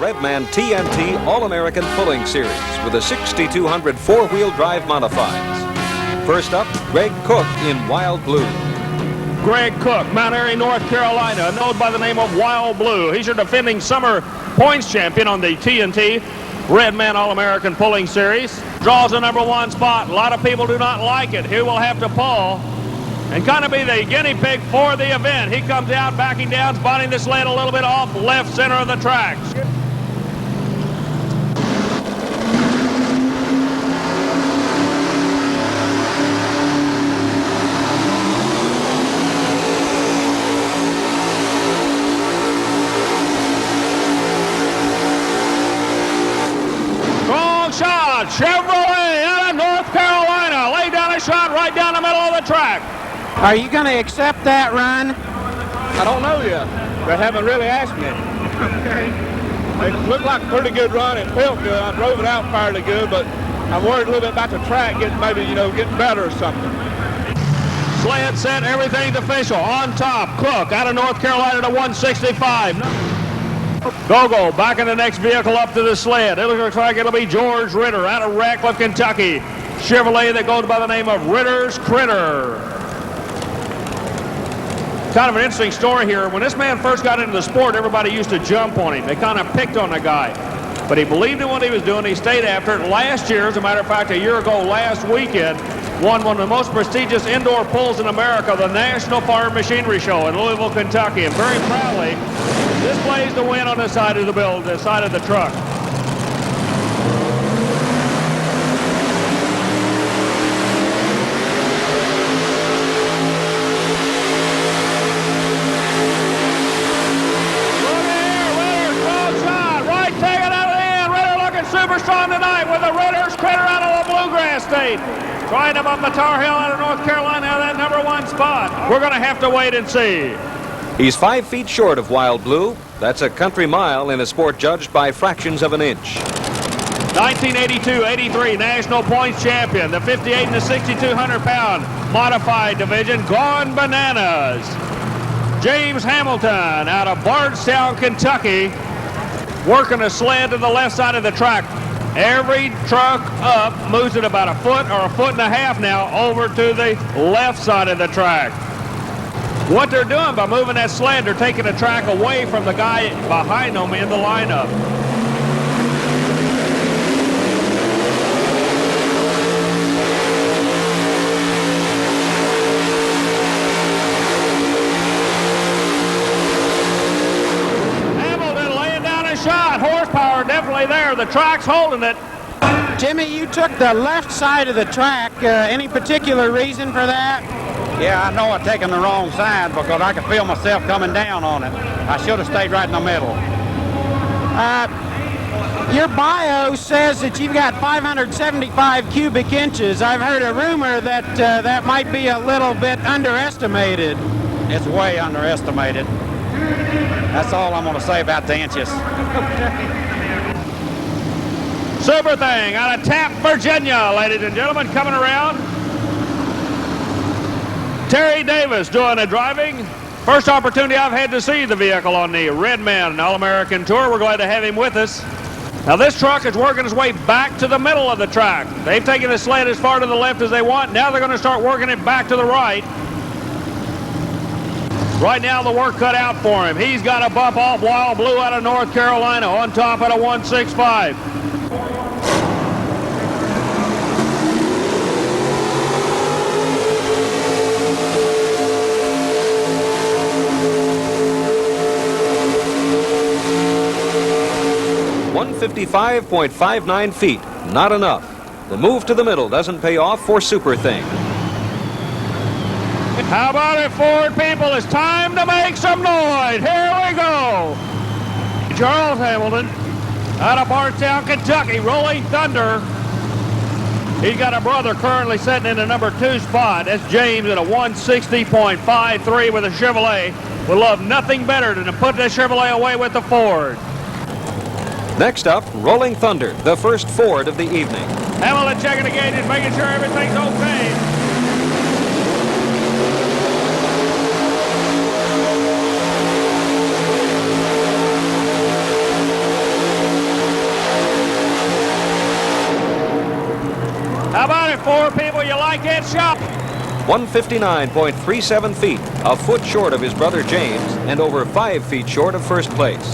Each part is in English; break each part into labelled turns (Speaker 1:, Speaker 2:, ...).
Speaker 1: Redman TNT All-American Pulling Series with a 6200 four-wheel drive modifieds. First up, Greg Cooke in Wild Blue.
Speaker 2: Greg Cooke, Mount Airy, North Carolina, known by the name of Wild Blue. He's your defending summer points champion on the TNT Redman All-American Pulling Series. Draws the #1 spot. A lot of people do not like it. He will have to pull and kind of be the guinea pig for the event. He comes out, backing down, spotting the sled a little bit off left center of the tracks. Strong shot, Chevrolet out of North Carolina. Laid down a shot right down the middle of the track.
Speaker 3: Are you going to accept that run?
Speaker 4: I don't know yet. They haven't really asked me.
Speaker 3: Okay.
Speaker 4: It looked like a pretty good run. It felt good. I drove it out fairly good, but I'm worried a little bit about the track getting getting better or something.
Speaker 2: Sled set, everything's official. On top, Cooke out of North Carolina to 165. Go back in the next vehicle up to the sled. It looks like it'll be George Ritter out of Radcliffe, Kentucky. Chevrolet that goes by the name of Ritter's Critter. Kind of an interesting story here. When this man first got into the sport, everybody used to jump on him. They kind of picked on the guy. But he believed in what he was doing. He stayed after it. Last year, as a matter of fact, a year ago last weekend, won one of the most prestigious indoor pulls in America, the National Farm Machinery Show in Louisville, Kentucky. And very proudly displays the win on the side of the side of the truck. Super strong tonight with the Ritter's Critter out of the Bluegrass State. Trying him up the Tar Heel out of North Carolina, that #1 spot. We're going to have to wait and see.
Speaker 1: He's 5 feet short of Wild Blue. That's a country mile in a sport judged by fractions of an inch.
Speaker 2: 1982-83 national points champion. The 58 and the 6,200-pound modified division gone bananas. James Hamilton out of Bardstown, Kentucky, working a sled to the left side of the track. Every truck up moves it about a foot or a foot and a half now over to the left side of the track. What they're doing by moving that sled, they're taking the track away from the guy behind them in the lineup. Shot, horsepower definitely there. The track's holding it.
Speaker 3: Jimmy, you took the left side of the track. Any particular reason for that?
Speaker 5: Yeah, I know I've taken the wrong side because I could feel myself coming down on it. I should have stayed right in the middle.
Speaker 3: Your bio says that you've got 575 cubic inches. I've heard a rumor that that might be a little bit underestimated.
Speaker 5: It's way underestimated. That's all I'm going to say about the inches.
Speaker 2: Super thing out of Taft, Virginia, ladies and gentlemen, coming around. Terry Davis doing the driving. First opportunity I've had to see the vehicle on the Redman All-American Tour. We're glad to have him with us. Now this truck is working its way back to the middle of the track. They've taken the sled as far to the left as they want. Now they're going to start working it back to the right. Right now, the work cut out for him. He's got a bump off Wild Blue out of North Carolina on top at a 165.
Speaker 1: $155.59 feet, not enough. The move to the middle doesn't pay off for Super Thing.
Speaker 2: How about it, Ford people? It's time to make some noise. Here we go. Charles Hamilton out of Bardstown, Kentucky, Rolling Thunder. He's got a brother currently sitting in the #2 spot. That's James at a 160.53 with a Chevrolet. Would love nothing better than to put this Chevrolet away with the Ford.
Speaker 1: Next up, Rolling Thunder, the first Ford of the evening.
Speaker 2: Hamilton checking the gauges, making sure everything's okay. 4, people. You like that shot?
Speaker 1: 159.37 feet, a foot short of his brother James and over 5 feet short of first place.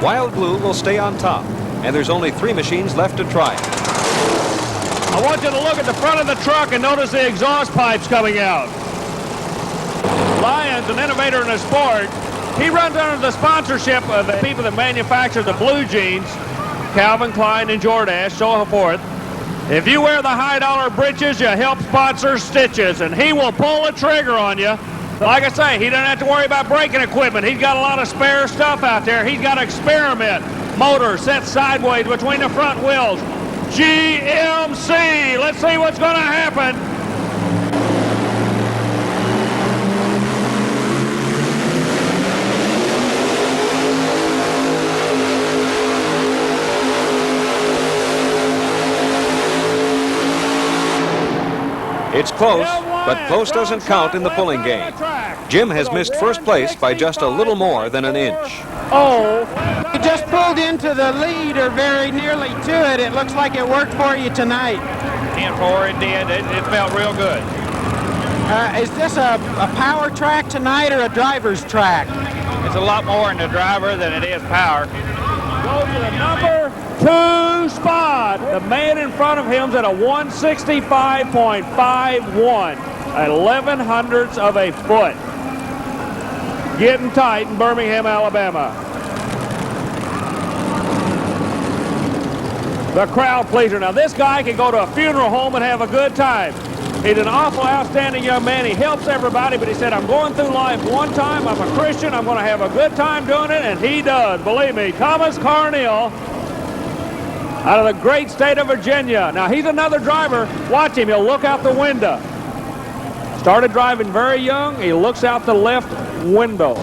Speaker 1: Wild Blue will stay on top, and there's only 3 machines left to try it.
Speaker 2: I want you to look at the front of the truck and notice the exhaust pipes coming out. Lyons, an innovator in the sport, he runs under the sponsorship of the people that manufacture the blue jeans, Calvin Klein and Jordache, so forth. If you wear the high-dollar breeches, you help sponsor Stitches, and he will pull a trigger on you. Like I say, he doesn't have to worry about braking equipment. He's got a lot of spare stuff out there. He's got experiment motor set sideways between the front wheels. GMC. Let's see what's going to happen.
Speaker 1: It's close, but close doesn't count in the pulling game. Jim has missed first place by just a little more than an inch.
Speaker 3: Oh, you just pulled into the lead or very nearly to it. It looks like it worked for you tonight.
Speaker 5: And for it did. It felt real good.
Speaker 3: Is this a power track tonight or a driver's track?
Speaker 5: It's a lot more in the driver than it is power.
Speaker 2: Go to the number 2 spot. The man in front of him's at a 165.51, 11/100ths of a foot. Getting tight in Birmingham, Alabama. The crowd pleaser. Now this guy can go to a funeral home and have a good time. He's an awful outstanding young man. He helps everybody, but he said, I'm going through life one time. I'm a Christian. I'm going to have a good time doing it, and he does. Believe me, Thomas Carneal, out of the great state of Virginia. Now, he's another driver. Watch him. He'll look out the window. Started driving very young. He looks out the left window.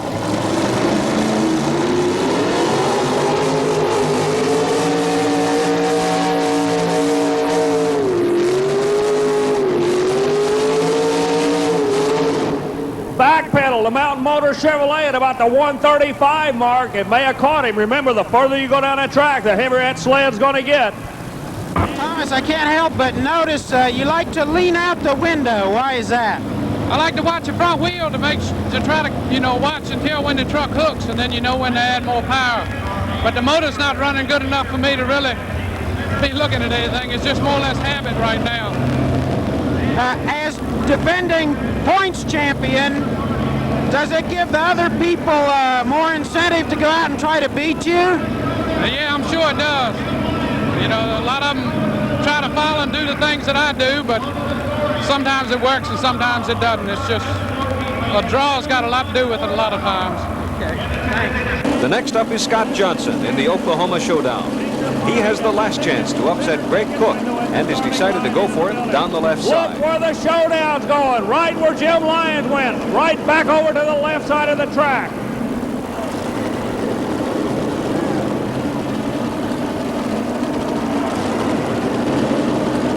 Speaker 2: Back pedal, the Mountain Motors Chevrolet at about the 135 mark. It may have caught him. Remember, the further you go down that track, the heavier that sled's going to get.
Speaker 3: Thomas, I can't help but notice you like to lean out the window. Why is that?
Speaker 6: I like to watch the front wheel to try to, watch until when the truck hooks, and then you know when to add more power. But the motor's not running good enough for me to really be looking at anything. It's just more or less habit right now.
Speaker 3: As defending points champion, does it give the other people more incentive to go out and try to beat you?
Speaker 6: Yeah, I'm sure it does. A lot of them try to follow and do the things that I do, but sometimes it works and sometimes it doesn't. It's just a draw's got a lot to do with it a lot of times.
Speaker 3: Okay, thanks.
Speaker 1: The next up is Scott Johnson in the Oklahoma Showdown. He has the last chance to upset Greg Cooke and is decided to go for it down the left side.
Speaker 2: Look where the showdown's going. Right where Jim Lyons went. Right back over to the left side of the track.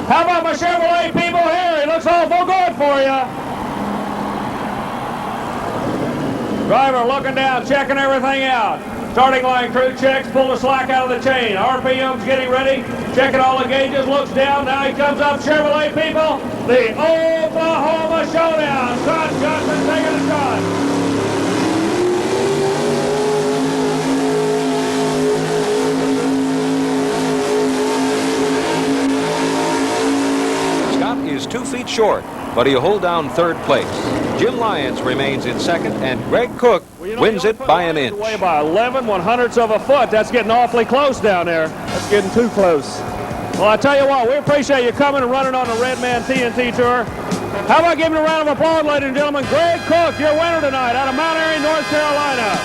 Speaker 2: How about my Chevrolet people here? He looks awful good for you. Driver looking down, checking everything out. Starting line crew checks, pull the slack out of the chain. RPM's getting ready, checking all the gauges, looks down. Now he comes up. Chevrolet people, the Oklahoma Showdown. Scott Johnson taking a shot.
Speaker 1: Scott is 2 feet short, but he'll hold down third place. Jim Lyons remains in second, and Greg Cooke wins it by an inch.
Speaker 2: Away by 11/100ths of a foot. That's getting awfully close down there. That's getting too close. Well, I tell you what, we appreciate you coming and running on the Red Man TNT Tour. How about giving a round of applause, ladies and gentlemen? Greg Cooke, your winner tonight out of Mount Airy, North Carolina.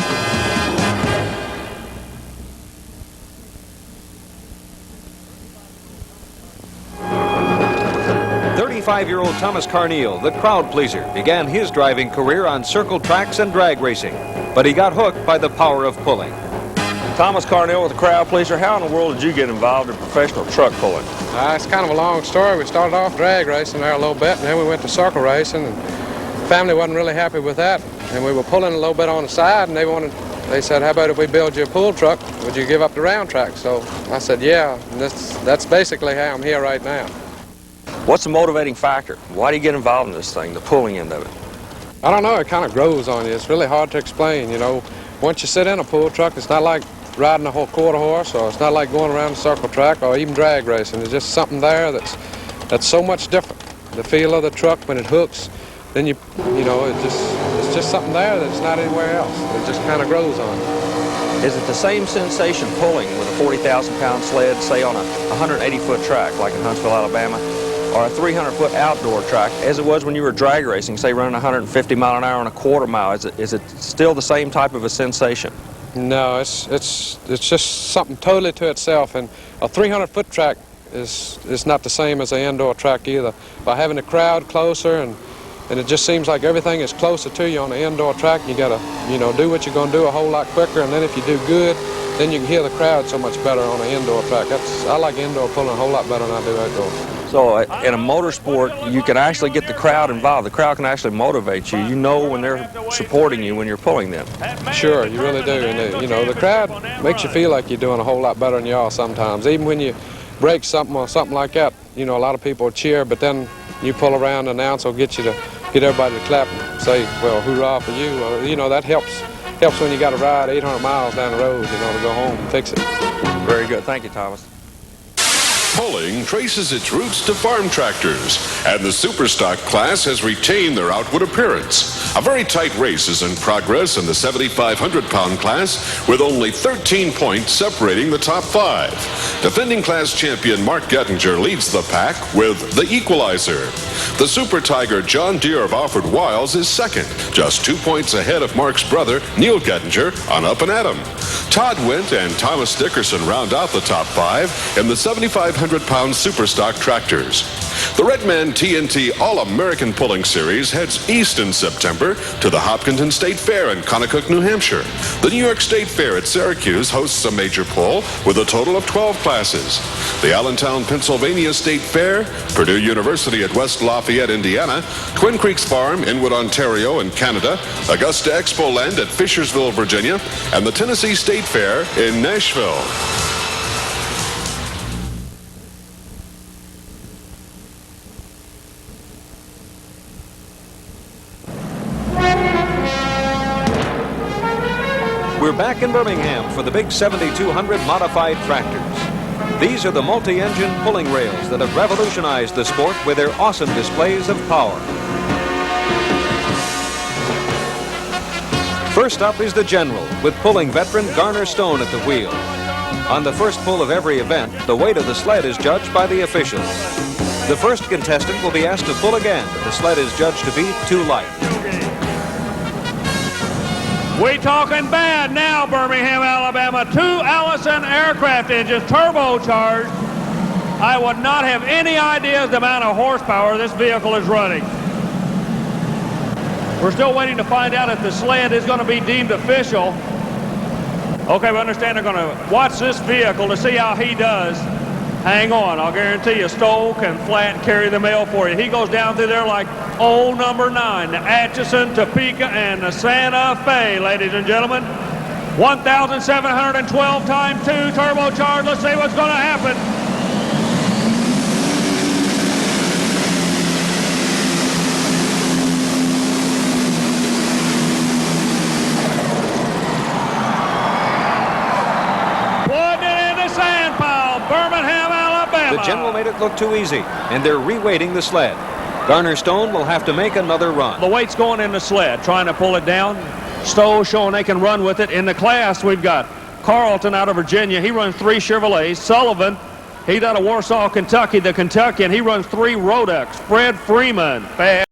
Speaker 1: 35-year-old Thomas Carneal, the crowd pleaser, began his driving career on circle tracks and drag racing, but he got hooked by the power of pulling.
Speaker 7: Thomas Carneal with the crowd pleaser. How in the world did you get involved in professional truck pulling?
Speaker 6: It's kind of a long story. We started off drag racing there a little bit, and then we went to circle racing, and the family wasn't really happy with that. And we were pulling a little bit on the side, and they said, how about if we build you a pull truck? Would you give up the round track? So I said, yeah. And that's basically how I'm here right now.
Speaker 7: What's the motivating factor? Why do you get involved in this thing, the pulling end of it?
Speaker 6: I don't know, it kind of grows on you. It's really hard to explain, you know. Once you sit in a pull truck, it's not like riding a whole quarter horse, or it's not like going around a circle track, or even drag racing. There's just something there that's so much different. The feel of the truck when it hooks, then you know, it's just something there that's not anywhere else. It just kind of grows on you.
Speaker 7: Is it the same sensation pulling with a 40,000-pound sled, say on a 180-foot track like in Huntsville, Alabama, or a 300-foot outdoor track, as it was when you were drag racing, say running 150 mile an hour on a quarter mile? Is it still the same type of a sensation?
Speaker 6: No, it's just something totally to itself, and a 300-foot track is not the same as an indoor track either. By having the crowd closer, and it just seems like everything is closer to you on the indoor track. You gotta, you know, do what you're gonna do a whole lot quicker, and then if you do good, then you can hear the crowd so much better on an indoor track. I like indoor pulling a whole lot better than I do outdoor.
Speaker 7: So in a motorsport, you can actually get the crowd involved. The crowd can actually motivate you. You know when they're supporting you when you're pulling them.
Speaker 6: Sure, you really do. And you know, the crowd makes you feel like you're doing a whole lot better than you are sometimes. Even when you break something or something like that, you know, a lot of people cheer, but then you pull around, the announcer will get everybody to clap and say, well, hoorah for you. You know, that helps when you got to ride 800 miles down the road, you know, to go home and fix it.
Speaker 7: Very good. Thank you, Thomas.
Speaker 8: Pulling traces its roots to farm tractors, and the Superstock class has retained their outward appearance. A very tight race is in progress in the 7,500-pound class, with only 13 points separating the top 5. Defending class champion Mark Gettinger leads the pack with the equalizer. The Super Tiger John Deere of Alfred Wiles is second, just 2 points ahead of Mark's brother Neil Gettinger on Up and Atom. Todd Wendt and Thomas Dickerson round out the top 5 in the 7,500-pound Superstock tractors. The Redman TNT All-American Pulling Series heads east in September to the Hopkinton State Fair in Conocook, New Hampshire. The New York State Fair at Syracuse hosts a major pull with a total of 12 classes. The Allentown, Pennsylvania State Fair, Purdue University at West Lafayette, Indiana, Twin Creeks Farm, Inwood, Ontario, in Canada, Augusta Expo Land at Fishersville, Virginia, and the Tennessee State Fair in Nashville.
Speaker 1: We're back in Birmingham for the big 7200 modified tractors. These are the multi-engine pulling rails that have revolutionized the sport with their awesome displays of power. First up is the General, with pulling veteran Garner Stone at the wheel. On the first pull of every event, the weight of the sled is judged by the officials. The first contestant will be asked to pull again if the sled is judged to be too light.
Speaker 2: We talking bad now, Birmingham, Alabama. 2 Allison aircraft engines, turbocharged. I would not have any idea of the amount of horsepower this vehicle is running. We're still waiting to find out if the sled is going to be deemed official. Okay, we understand they're going to watch this vehicle to see how he does. Hang on, I'll guarantee you Stowe can flat carry the mail for you. He goes down through there like old number 9, the Atchison, Topeka, and the Santa Fe, ladies and gentlemen. 1,712 times 2 turbocharged. Let's see what's going to happen. Putting it in the sand pile, Birmingham, Alabama.
Speaker 1: The General made it look too easy, and they're reweighting the sled. Garner Stone will have to make another run.
Speaker 2: The weight's going in the sled, trying to pull it down. Stowe showing they can run with it. In the class, we've got Carlton out of Virginia. He runs 3 Chevrolets. Sullivan, he's out of Warsaw, Kentucky, the Kentuckian. He runs 3 Rodux. Fred Freeman, fast.